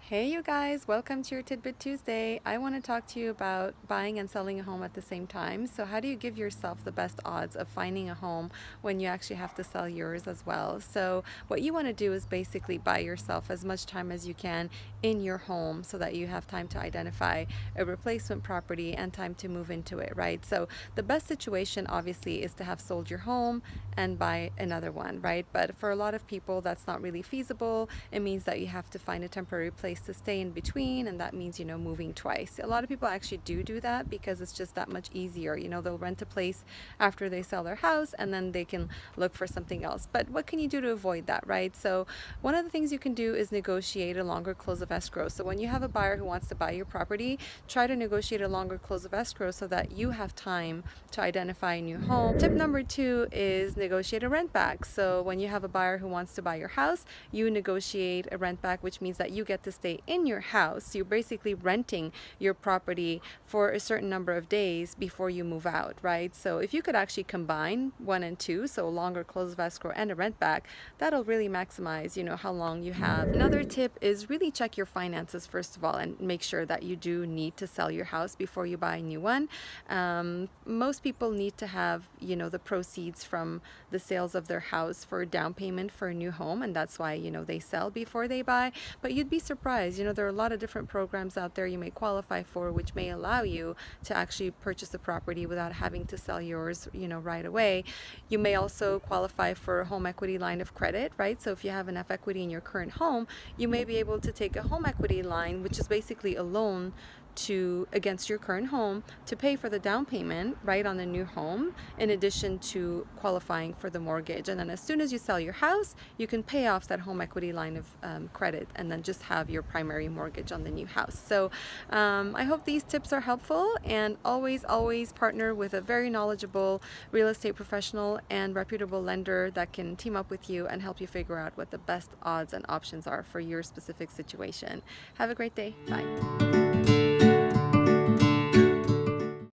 Hey you guys, welcome to your Tidbit Tuesday. I want to talk to you about buying and selling a home at the same time. So how do you give yourself the best odds of finding a home when you actually have to sell yours as well? So what you want to do is basically buy yourself as much time as you can in your home so that you have time to identify a replacement property and time to move into it, right? So the best situation obviously is to have sold your home and buy another one, right? But for a lot of people that's not really feasible. It means that you have to find a temporary place to stay in between, and that means moving twice. A lot of people actually do that because it's just that much easier. They'll rent a place after they sell their house and then they can look for something else. But what can you do to avoid that, right? So one of the things you can do is negotiate a longer close of escrow. So when you have a buyer who wants to buy your property, try to negotiate a longer close of escrow so that you have time to identify a new home. Tip number 2 is negotiate a rent back. So when you have a buyer who wants to buy your house, you negotiate a rent back, which means that you get to stay in your house. You're basically renting your property for a certain number of days before you move out, right? So if you could actually combine 1 and 2, so a longer close of escrow and a rent back, that'll really maximize, how long you have. Another tip is really check your finances first of all and make sure that you do need to sell your house before you buy a new one. Most people need to have, the proceeds from the sales of their house for a down payment for a new home, and that's why, they sell before they buy. But you'd be surprised, there are a lot of different programs out there you may qualify for, which may allow you to actually purchase the property without having to sell yours, right away. You may also qualify for a home equity line of credit, right? So if you have enough equity in your current home, you may be able to take a home equity line, which is basically a loan against your current home to pay for the down payment, right, on the new home, in addition to qualifying for the mortgage. And then as soon as you sell your house, you can pay off that home equity line of credit and then just have your primary mortgage on the new house. So I hope these tips are helpful, and always partner with a very knowledgeable real estate professional and reputable lender that can team up with you and help you figure out what the best odds and options are for your specific situation. Have a great day. Bye.